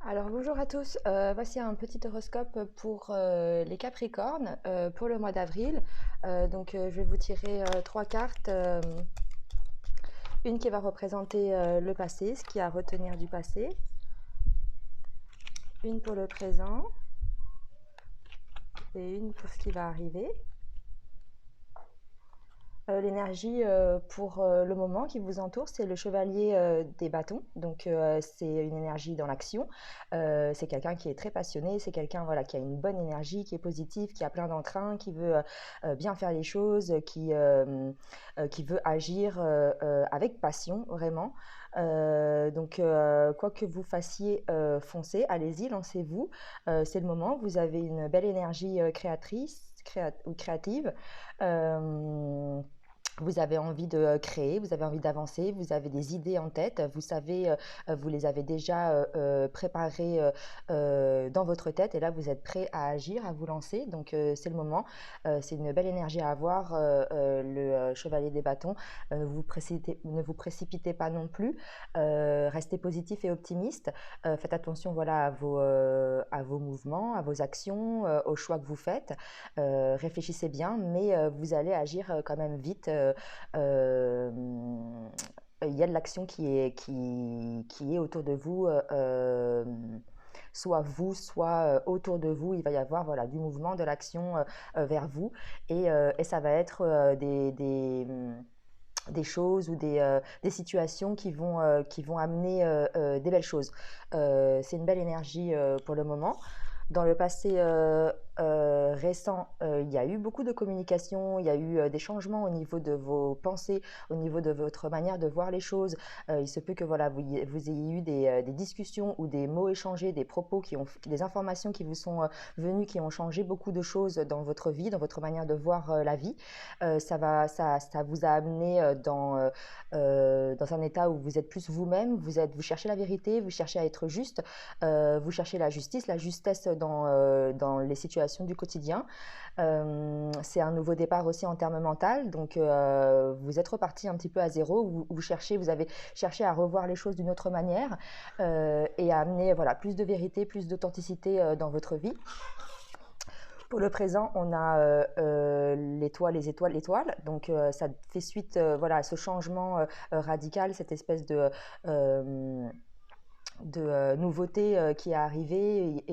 Alors bonjour à tous, voici un petit horoscope pour les Capricornes pour le mois d'avril. Je vais vous tirer trois cartes, une qui va représenter le passé, ce qu'il y a à retenir du passé, une pour le présent et une pour ce qui va arriver. L'énergie pour le moment qui vous entoure, c'est le chevalier des bâtons. C'est une énergie dans l'action. C'est quelqu'un qui est très passionné, c'est quelqu'un voilà, qui a une bonne énergie, qui est positif, qui a plein d'entrain, qui veut bien faire les choses, qui veut agir avec passion, vraiment. Quoi que vous fassiez, foncez, allez-y, lancez-vous. C'est le moment, vous avez une belle énergie ou créative. Euh, Vous avez envie de créer, vous avez envie d'avancer, vous avez des idées en tête, vous savez, vous les avez déjà préparées dans votre tête et là vous êtes prêt à agir, à vous lancer. C'est le moment. C'est une belle énergie à avoir, le chevalier des bâtons. Ne vous précipitez pas non plus. Restez positif et optimiste. Faites attention voilà, à vos mouvements, à vos actions, aux choix que vous faites. Réfléchissez bien, mais vous allez agir quand même vite. Euh, il y a de l'action qui est autour de vous, soit vous, soit autour de vous. Il va y avoir voilà, du mouvement, de l'action vers vous. Et ça va être des choses ou des situations qui vont amener des belles choses. C'est une belle énergie pour le moment. Dans le passé récent, il y a eu beaucoup de communication, il y a eu des changements au niveau de vos pensées, au niveau de votre manière de voir les choses. Il se peut que voilà, vous ayez eu des discussions ou des mots échangés, des propos, des informations qui vous sont venues, qui ont changé beaucoup de choses dans votre vie, dans votre manière de voir la vie. Ça vous a amené dans un état où vous êtes plus vous-même, vous cherchez la vérité, vous cherchez à être juste, vous cherchez la justice, la justesse dans les situations du quotidien. C'est un nouveau départ aussi en termes mental, vous êtes reparti un petit peu à zéro, vous avez cherché à revoir les choses d'une autre manière et à amener voilà, plus de vérité, plus d'authenticité dans votre vie. Pour le présent, on a l'étoile, les étoiles, l'étoile. Ça fait suite voilà, à ce changement radical, cette espèce de nouveauté qui est arrivée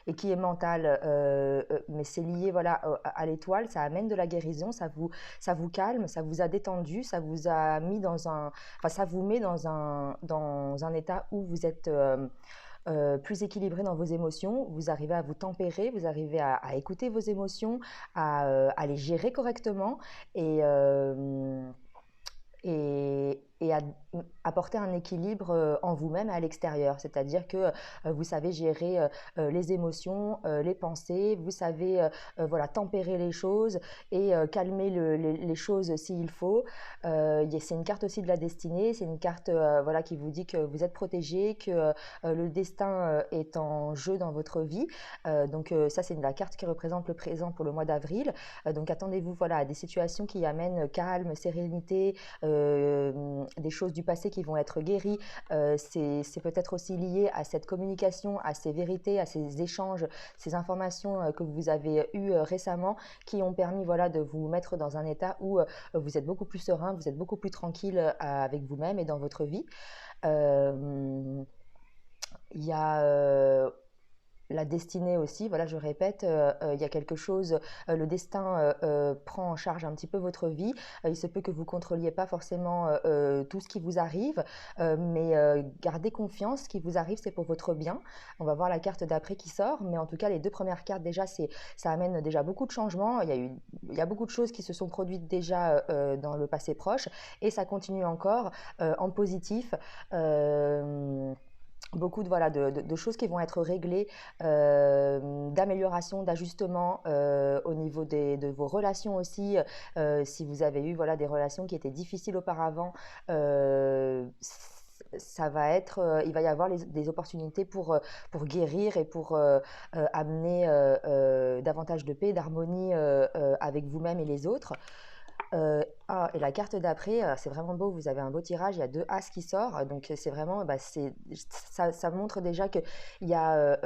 et qui est mentale, mais c'est lié voilà, à l'étoile, ça amène de la guérison, ça vous calme, ça vous a détendu, ça vous a mis enfin, ça vous met dans un état où vous êtes plus équilibré dans vos émotions, vous arrivez à vous tempérer, vous arrivez à écouter vos émotions, à les gérer correctement et, euh, et à apporter un équilibre en vous-même et à l'extérieur. C'est-à-dire que vous savez gérer les émotions, les pensées, vous savez voilà, tempérer les choses et calmer les choses s'il faut. C'est une carte aussi de la destinée, c'est une carte voilà, qui vous dit que vous êtes protégé, que le destin est en jeu dans votre vie. Ça, c'est la carte qui représente le présent pour le mois d'avril. Attendez-vous voilà, à des situations qui amènent calme, sérénité, des choses du passé qui vont être guéries. C'est peut-être aussi lié à cette communication, à ces vérités, à ces échanges, ces informations que vous avez eues récemment qui ont permis voilà, de vous mettre dans un état où vous êtes beaucoup plus serein, vous êtes beaucoup plus tranquille avec vous-même et dans votre vie. Euh, il y a la destinée aussi, voilà, je répète, il y a quelque chose, le destin prend en charge un petit peu votre vie. Il se peut que vous contrôliez pas forcément tout ce qui vous arrive, mais gardez confiance, ce qui vous arrive, c'est pour votre bien. On va voir la carte d'après qui sort, mais en tout cas, les deux premières cartes, déjà, ça amène déjà beaucoup de changements. Il y a beaucoup de choses qui se sont produites déjà dans le passé proche, et ça continue encore en positif. Euh, Beaucoup de choses qui vont être réglées, d'amélioration, d'ajustement au niveau de vos relations aussi. Si vous avez eu voilà, des relations qui étaient difficiles auparavant, il va y avoir des opportunités pour guérir et pour amener davantage de paix, d'harmonie avec vous-même et les autres. Ah, et la carte d'après, c'est vraiment beau, vous avez un beau tirage, il y a 2 As qui sort, donc c'est vraiment, bah, ça montre déjà qu'il y a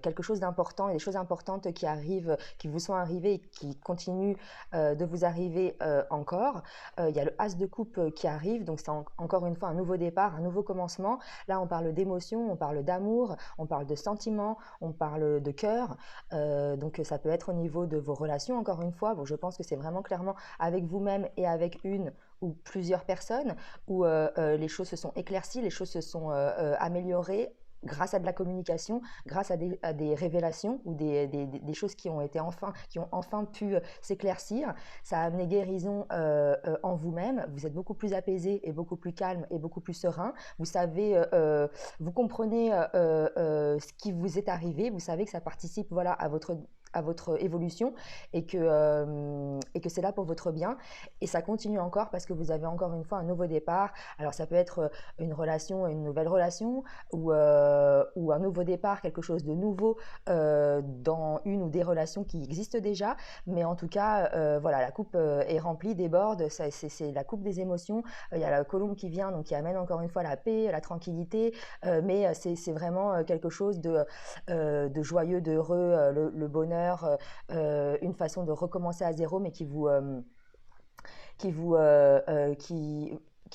quelque chose d'important et des choses importantes qui arrivent, qui vous sont arrivées et qui continuent de vous arriver encore. Il y a le As de coupe qui arrive, donc c'est encore une fois un nouveau départ, un nouveau commencement. Là, on parle d'émotion, on parle d'amour, on parle de sentiments, on parle de cœur. Donc ça peut être au niveau de vos relations, encore une fois. Bon, je pense que c'est vraiment clairement avec vous-même et avec une ou plusieurs personnes où les choses se sont éclaircies, les choses se sont améliorées grâce à de la communication, grâce à des révélations ou des choses qui ont enfin pu s'éclaircir. Ça a amené guérison en vous-même. Vous êtes beaucoup plus apaisé et beaucoup plus calme et beaucoup plus serein. Vous savez, vous comprenez ce qui vous est arrivé. Vous savez que ça participe voilà, à votre évolution et que c'est là pour votre bien. Et ça continue encore parce que vous avez encore une fois un nouveau départ. Alors ça peut être une relation, une nouvelle relation ou un nouveau départ, quelque chose de nouveau dans une ou des relations qui existent déjà. Mais en tout cas, voilà, la coupe est remplie, déborde. C'est la coupe des émotions. Il y a la colombe qui vient, donc qui amène encore une fois la paix, la tranquillité. Mais c'est vraiment quelque chose de joyeux, d'heureux, le bonheur, une façon de recommencer à zéro, mais qui vous, qui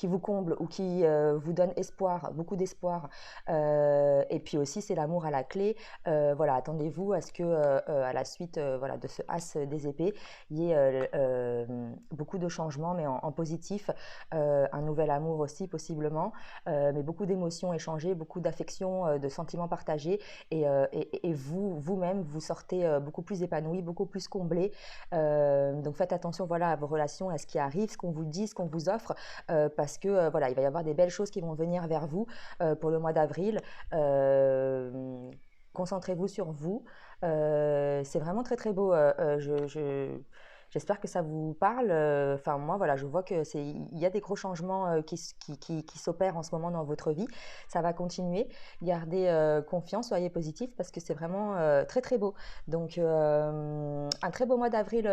vous comble ou qui vous donne espoir, beaucoup d'espoir. Et puis aussi, c'est l'amour à la clé. Voilà, attendez-vous à ce que, à la suite voilà, de ce As des épées, il y ait beaucoup de changements, mais en positif. Un nouvel amour aussi, possiblement. Mais beaucoup d'émotions échangées, beaucoup d'affections, de sentiments partagés. Et vous, vous-même, vous sortez beaucoup plus épanoui, beaucoup plus comblé. Donc faites attention voilà, à vos relations, à ce qui arrive, ce qu'on vous dit, ce qu'on vous offre, parce que voilà, il va y avoir des belles choses qui vont venir vers vous pour le mois d'avril. Euh, Concentrez-vous sur vous. C'est vraiment très très beau. J'espère que ça vous parle. Enfin, moi, voilà, je vois que il y a des gros changements qui s'opèrent en ce moment dans votre vie. Ça va continuer. Gardez confiance, soyez positif parce que c'est vraiment très très beau. Donc, un très beau mois d'avril